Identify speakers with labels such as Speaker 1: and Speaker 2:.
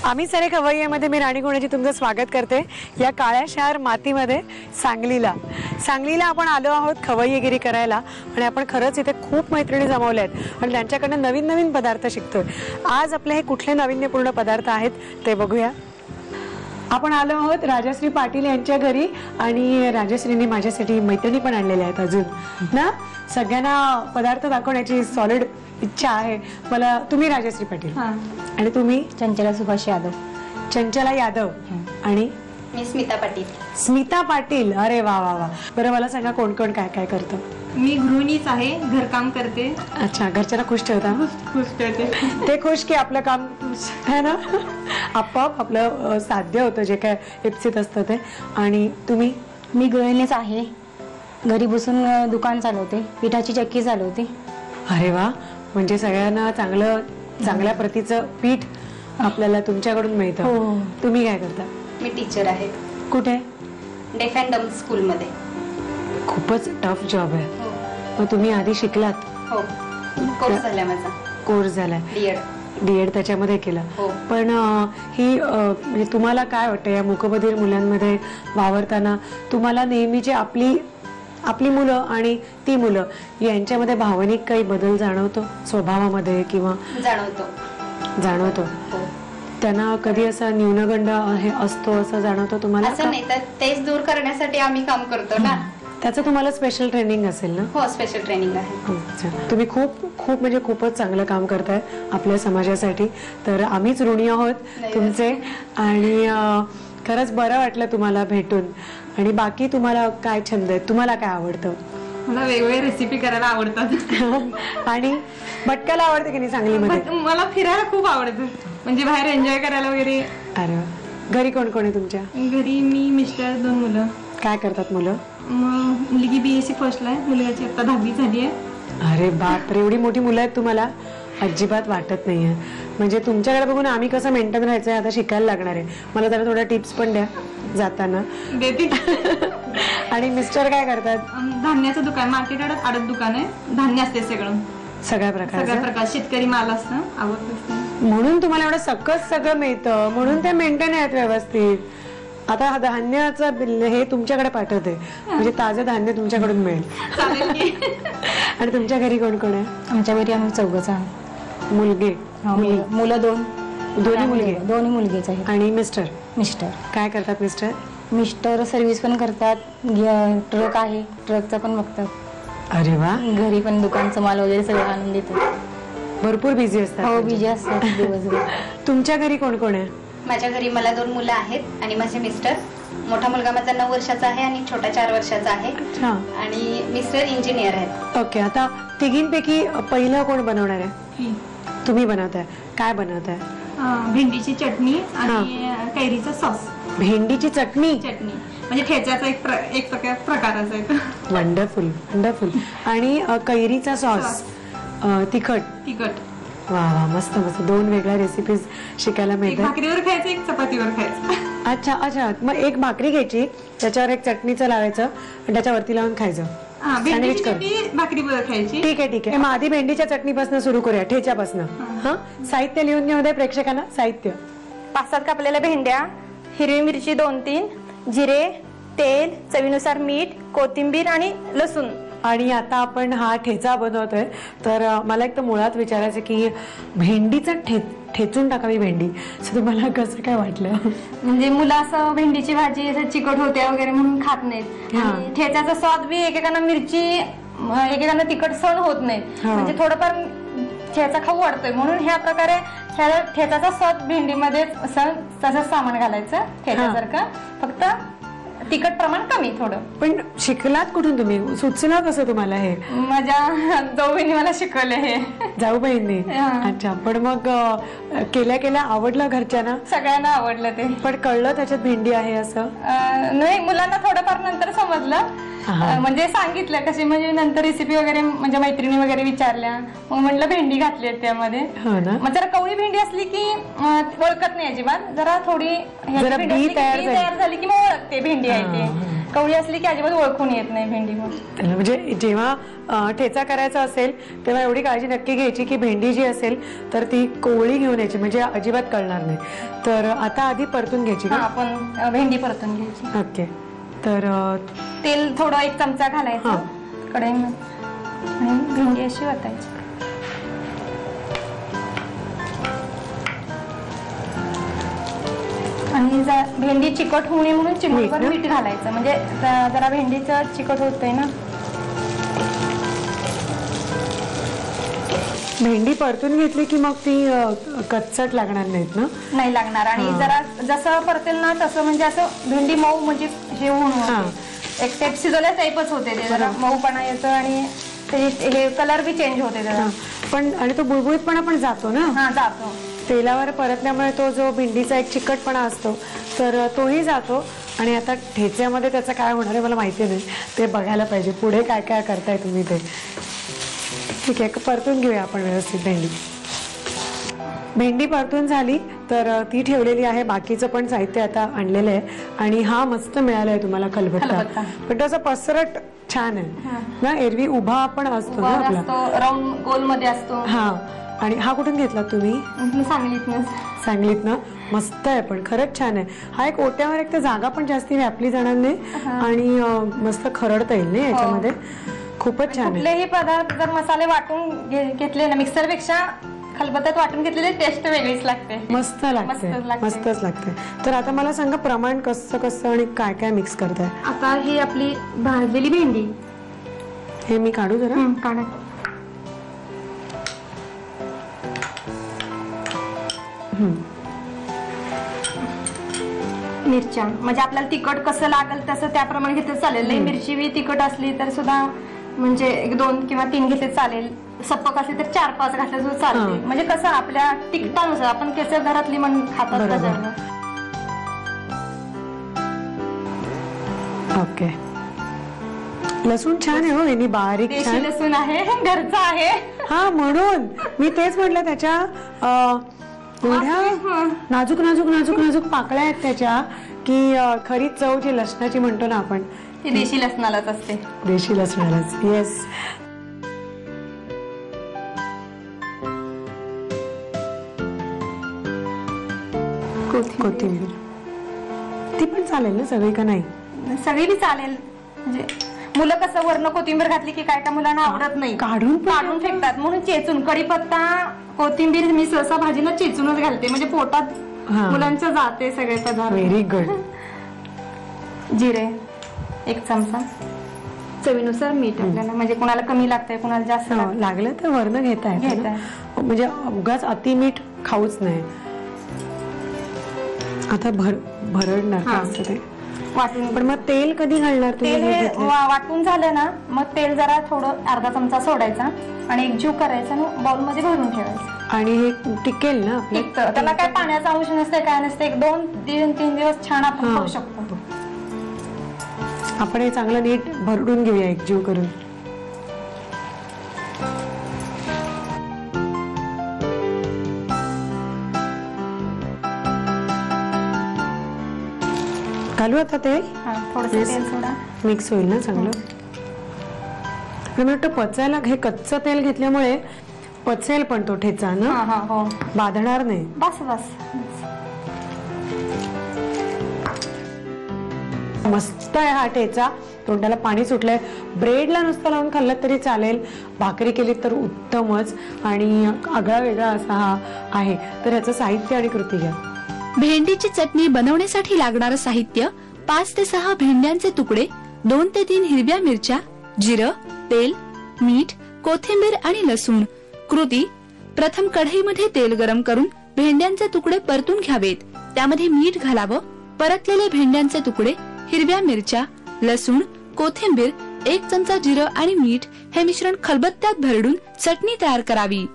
Speaker 1: आम्ही सारे खवय्यामध्ये मी राणी गुणाची तुमचं स्वागत करते या काळ्या शहर मातीमध्ये सांगलीला आपण आलो आहोत खवय्यगिरी करायला आणि आपण खरंच इथे खूप मैत्रिणी जमवल्या आहेत आणि त्यांच्याकडनं नवीन नवीन पदार्थ शिकतोय। आज आपले हे कुठले नाविन्यपूर्ण पदार्थ आहेत ते बघूया। आपण आलो आहोत राजश्री पाटील यांच्या घरी आणि राजश्रीने माझ्यासाठी मैत्रिणी पण आणलेल्या आहेत अजून ना। सगळ्यांना पदार्थ दाखवण्याची सॉलिड इच्छा आहे मला। तुम्ही राजश्री पाटील आणि तुम्ही?
Speaker 2: चंचला सुभाष यादव।
Speaker 1: चंचला यादव आणि
Speaker 2: मी स्मिता पाटील।
Speaker 1: स्मिता पाटील, अरे वा वा वा। बरं मला सांगा कोण कोण काय काय करतं?
Speaker 2: मी गृहिणीच आहे, घरकाम करते।
Speaker 1: अच्छा, घरच्यांना खुश ठेवता?
Speaker 2: खुश ठेवते
Speaker 1: ते खुश की आपलं काम है ना आपोआप आपलं साध्य होतं जे काय इप्सित असतं ते। आणि तुम्ही?
Speaker 2: मी गृहिणीच आहे, घरी बसून दुकान चालवते, पिठाची चक्की चालवते।
Speaker 1: अरे वा, म्हणजे सगळ्यांना चांगल्या प्रतीचं पीठ आपल्याला तुमच्याकडून मिळतं।
Speaker 2: हो।
Speaker 1: तुम्ही काय करता?
Speaker 2: मी टीचर आहे।
Speaker 1: कुठे?
Speaker 2: डेफ अँड डम्ब स्कूल मध्ये।
Speaker 1: खूपच टफ जॉब आहे।
Speaker 2: हो।
Speaker 1: मग तुम्ही आधी शिकलात?
Speaker 2: हो, कोर्स झाला माझा।
Speaker 1: कोर्स झालाय? डीएड त्याच्यामध्ये केलं।
Speaker 2: हो।
Speaker 1: पण ही म्हणजे तुम्हाला काय वाटतं या मूकबधीर मुलांमध्ये वावरताना तुम्हाला नेहमीची आपली मुलं आणि ती मुलं यांच्यामध्ये भावनिक काही बदल जाणवतो स्वभावामध्ये किंवा? जाणवतो। त्यांना कधी असा न्यूनगंड असतो असं जाणवतो तुम्हाला?
Speaker 2: असं नाही, तर तेच दूर करण्यासाठी आम्ही काम करतो ना।
Speaker 1: त्याचं तुम्हाला स्पेशल ट्रेनिंग असेल ना?
Speaker 2: हो, स्पेशल ट्रेनिंग आहे।
Speaker 1: अच्छा, तुम्ही खूप म्हणजे खूपच चांगलं काम करताय आपल्या समाजासाठी, तर आम्हीच ऋणी आहोत तुमचे। आणि खरंच बरं वाटलं तुम्हाला भेटून। आणि बाकी तुम्हाला काय छंद आहे, तुम्हाला काय आवडतं?
Speaker 2: मला वेगवेगळ्या रेसिपी करायला आवडतात।
Speaker 1: आणि भटकायला आवडते की नाही सांगलीमध्ये?
Speaker 2: मला फिरायला खूप आवडतं, म्हणजे बाहेर एन्जॉय करायला वगैरे।
Speaker 1: अरे वा। घरी कोण कोण आहे तुमच्या?
Speaker 2: घरी मी, मिस्टर, 2 मुलं।
Speaker 1: काय करतात मुलं?
Speaker 2: मुलगी BSc फर्स्टला आहे, मुलगाची आता 10वी झाली आहे।
Speaker 1: अरे बापरे, एवढी मोठी मुलं आहेत तुम्हाला? अजिबात वाटत नाहीये। म्हणजे तुमच्याकडे बघून आम्ही कसं मेंटेन राहायचंय आता शिकायला लागणार आहे। मला जरा थोड्या टिप्स पण द्या जाताना।
Speaker 2: देते।
Speaker 1: आणि मिस्टर काय करतात?
Speaker 2: धान्याचं दुकान, मार्केट आडत दुकान आहे, धान्य असते
Speaker 1: सगळ्या प्रकारचं
Speaker 2: शेतकरी माल असतं, आवडतं।
Speaker 1: म्हणून तुम्हाला एवढं सकस सगळं मिळतं, म्हणून ते मेंटेन आहेत व्यवस्थित। आता धान्याचं बिल हे तुमच्याकडे पाठवते, म्हणजे ताजं धान्य तुमच्याकडून मिळेल। आणि तुमच्या घरी कोण कोण आहे?
Speaker 2: आमच्या घरी आम्ही 4घच आहोत।
Speaker 1: मुलगे?
Speaker 2: मुलं 2।
Speaker 1: दोन्ही मुलगे?
Speaker 2: दोन्ही मुलगेच आहेत।
Speaker 1: आणि मिस्टर?
Speaker 2: मिस्टर
Speaker 1: काय करतात मिस्टर?
Speaker 2: मिस्टर सर्व्हिस पण करतात, ट्रक आहे, ट्रकचा पण बघतात।
Speaker 1: अरे वा।
Speaker 2: घरी पण दुकानचं माल वगैरे सगळं आणून देतात।
Speaker 1: भरपूर बिझी असतात?
Speaker 2: हो, बिझी असतात दिवसभर।
Speaker 1: तुमच्या घरी कोण कोण आहे?
Speaker 2: माझ्या घरी मला 2 मुलं आहेत आणि माझे मिस्टर। मोठा मुलगा माझा 9 वर्षाचा आहे आणि छोटा 4 वर्षाचा आहे। आणि मिस्टर इंजिनियर आहेत।
Speaker 1: ओके, आता तिघींपैकी पहिलं कोण बनवणार आहे? तुम्ही बनवताय? काय बनवताय?
Speaker 2: भेंडीची चटणी आणि कैरीचा सॉस।
Speaker 1: भेंडीची चटणी
Speaker 2: म्हणजे ठेच्याचा एक प्रकारच आहे।
Speaker 1: Wonderful wonderful. आणि कैरीचा सॉस, तिखट। वा वा, मस्त मस्त। 2 वेगळ्या रेसिपीज शिकायला मिळतात।
Speaker 2: भाकरीवर खायचं, एक चपातीवर खायचं।
Speaker 1: अच्छा, मग एक भाकरी घ्यायची, त्याच्यावर एक चटणीचं लावायचं आणि त्याच्यावरती लावून खायचं। सँडविच कर।
Speaker 2: भाकरीवर खायची।
Speaker 1: ठीक आहे। मग आधी भेंडीच्या चटणीपासून सुरू करूया, ठेच्यापासून। हा, साहित्य लिहून घेऊ दे प्रेक्षकांना। साहित्य:
Speaker 3: 5-7 कापलेल्या भेंड्या, हिरवी मिरची 2-3, जिरे, तेल, चवीनुसार मीठ, कोथिंबीर आणि लसूण।
Speaker 1: आणि आता आपण हा ठेचा बनवतोय, तर मला एक तर मुळात विचारायचं की भेंडीचं ठेचून टाकावी भेंडी, असं तुम्हाला कसं काय वाटलं?
Speaker 3: म्हणजे मुलं असं भेंडीची भाजी चिकट होते वगैरे म्हणून खात नाहीत, आणि ठेच्याचा स्वाद बी एकेकांना मिरची, एकेकांना तिखट सहन होत नाही, म्हणजे थोडंफार ठेचा खाऊ वाटतोय, म्हणून ह्या प्रकारे ठेचाचा स्वाद भेंडीमध्ये तसंच सामान घालायचं ठेच्यासारखं, फक्त तिखट प्रमाण कमी थोडं।
Speaker 1: पण शिकलात कुठून तुम्ही? सुचलं कसं तुम्हाला हे?
Speaker 3: माझ्या जाऊबाईंनी मला शिकवले हे।
Speaker 1: जाऊबाईंनी? अच्छा, पण मग केल्या आवडलं घरच्यांना?
Speaker 3: सगळ्यांना आवडलं ते।
Speaker 1: पण कळलं त्याच्यात भेंडी आहे असं?
Speaker 3: नाही, मुलांना थोडंफार नंतर समजलं, म्हणजे सांगितलं कशी, म्हणजे नंतर रेसिपी वगैरे म्हणजे मैत्रिणी वगैरे विचारल्या, मग म्हटलं भेंडी घातली त्यामध्ये। मग जरा कवळी भेंडी असली की ओळखत नाही अजिबात, जरा थोडी बी तयार झाली की मग ओळखते भेंडी आहे ते। कवळी असली की अजिबात ओळखून येत नाही भेंडी मग.
Speaker 1: म्हणजे जेव्हा ठेचा करायचा असेल तेव्हा एवढी काळजी नक्की घ्यायची की भेंडी जी असेल तर ती कोवळी घेऊन यायची, म्हणजे अजिबात कळणार नाही. तर आता आधी परतून घ्यायची का?
Speaker 3: आपण भेंडी परतून घ्यायची.
Speaker 1: ओके. तर
Speaker 3: तेल थोडं 1 चमचा घालायचं कढईमध्ये आणि भेंडी अशी वतायची. आणि भेंडी चिकट होऊ नये म्हणून चिमूटभर मीठ घालायचं, म्हणजे जरा भेंडीचं चिकट होतंय ना.
Speaker 1: भेंडी परतून घेतली की मग ती कच्चट लागणार नाहीत ना?
Speaker 3: नाही लागणार. आणि जरा जसं परतेल ना तसं म्हणजे असं भेंडी मऊ म्हणजे हे होऊन एक साईड शिजवल्या टाईपच होते, ते जरा मऊपणा येतं आणि हे कलर बी चेंज होते जरा.
Speaker 1: पण आणि तो बुळबुळीतपणा पण जातो ना?
Speaker 3: हा जातो.
Speaker 1: तेलावर परतल्यामुळे तो जो भेंडीचा एक चिकटपणा असतो तर तोही जातो. आणि आता ठेच्यामध्ये त्याचं काय होणार आहे मला माहिती नाही, ते बघायला पाहिजे पुढे काय काय करताय तुम्ही ते. ठीक आहे, परतून घेऊया आपण व्यवस्थित भेंडी. भेंडी परतून झाली तर ती ठेवलेली आहे. बाकीचं पण साहित्य आता आणलेलं आहे. आणि हा मस्त मिळाला आहे तुम्हाला खलबत्ता, पण तो असा पसरट छान आहे ना. एरवी उभा पण असतो ना आपला,
Speaker 3: राऊंड गोल मध्ये असतो.
Speaker 1: हा. आणि हा कुठून घेतला तुम्ही? सांगलीतनं. मस्त आहे, पण खरंच छान आहे. हा एक ओट्यावर एक तर जागा पण जास्ती व्यापली जाणार नाही आणि मस्त खरडता येईल ना याच्यामध्ये. खूपच छान आहे.
Speaker 3: कुठलेही पदार्थ जर मसाले वाटून घेतले ना मिक्सर पेक्षा खलबत्त्यात वाटून घेतलेली टेस्ट वेगळीच लागते.
Speaker 1: मस्त लागते, मस्तच लागते. तर आता मला सांगा प्रमाण कसं कसं आणि काय काय मिक्स करताय?
Speaker 3: आता ही आपली भाजलेली भेंडी,
Speaker 1: हे मी काढू जरा.
Speaker 3: काढा. मिरच्या म्हणजे आपल्याला तिखट कसं लागेल तसं त्याप्रमाणे घेतलं चालेल. लई मिरची बी तिखट असली तर सुद्धा म्हणजे 1-2 किंवा 3 घेतले चालेल. सपक असली तर 4-5 घातले सुद्धा चालते. म्हणजे कसं आपल्या तिखटानुसार आपण कसं घरातली मन खातात त्याच्यावर.
Speaker 1: ओके. लसूण छान आहे हो, यांनी बारीक
Speaker 3: देशी लसूण आहे, घरचा आहे.
Speaker 1: हा म्हणून मी तेच म्हटलं, त्याच्या एवढ्या नाजूक नाजूक नाजूक नाजूक पाकळ्या आहेत त्याच्या की खरी चव जी लसणाची म्हणतो ना आपण
Speaker 3: ती देशी लसणालाच असते.
Speaker 1: देशी लसणालाच. येस. कोथिंबीर ती पण चालेल ना सगळी का नाही?
Speaker 3: सगळी बी चालेल. म्हणजे मुलं कसं वरण कोथिंबीर घातली की काय मुलांना आवडत नाही, काढून फेकतात. म्हणून चेचून कढीपत्ता कोथिंबीर मी सहसा भाजीला चेचूनच घालते, म्हणजे पोटात मुलांच्या जाते सगळे पदार्थ.
Speaker 1: Very good.
Speaker 3: जिरे 1 चमचा, चवीनुसार मीठ आपल्याला, म्हणजे कोणाला कमी लागतंय कोणाला जास्त
Speaker 1: लागलं तर वरण घेताय, म्हणजे उगाच अति मीठ खाऊच नाही. आता भरडणार का असं ते
Speaker 3: वाटून.
Speaker 1: पण मग तेल कधी घालणार?
Speaker 3: तेल वाटून झालं ना मग तेल जरा थोडं अर्धा चमचा सोडायचा आणि एकजीव करायचा ना बाउल मध्ये भरून ठेवायचं.
Speaker 1: आणि हे टिकेल ना?
Speaker 3: त्याला काय पाण्याचा अंश नसते काय नसते. 1-2-3 दिवस छान आपण खाऊ शकतो.
Speaker 1: आपण हे चांगलं नीट भरडून घेऊया एकजीव करून. घालू आता तेल. मिक्स होईल ना चांगलं. मला पचायला हे कच्चं तेल घेतल्यामुळे पचेल पण तो ठेचा ना, बाधणार नाही.
Speaker 3: बस बस.
Speaker 1: मस्त आहे हा ठेचा. तोंडाला पाणी सुटलंय. ब्रेडला नुसतं लावून खाल्लं तरी चालेल, भाकरी केली तर उत्तमच. आणि आगळा वेगळा असा हा आहे. तर ह्याचं साहित्य आणि कृती घ्या.
Speaker 4: भेंडीची चटणी बनवण्यासाठी लागणारं साहित्य: 5 ते 6 भेंड्यांचे तुकडे, 2 ते 3 हिरव्या मिरच्या, जिरं, तेल, मीठ, कोथिंबीर आणि लसूण. कृती: प्रथम कढईमध्ये तेल गरम करून भेंड्यांचे तुकडे परतून घ्यावेत. त्यामध्ये मीठ घालावं. परतलेले भेंड्यांचे तुकडे, हिरव्या मिरच्या, लसूण, कोथिंबीर, 1 चमचा जिरं आणि मीठ हे मिश्रण खलबत्त्यात भरडून चटणी तयार करावी.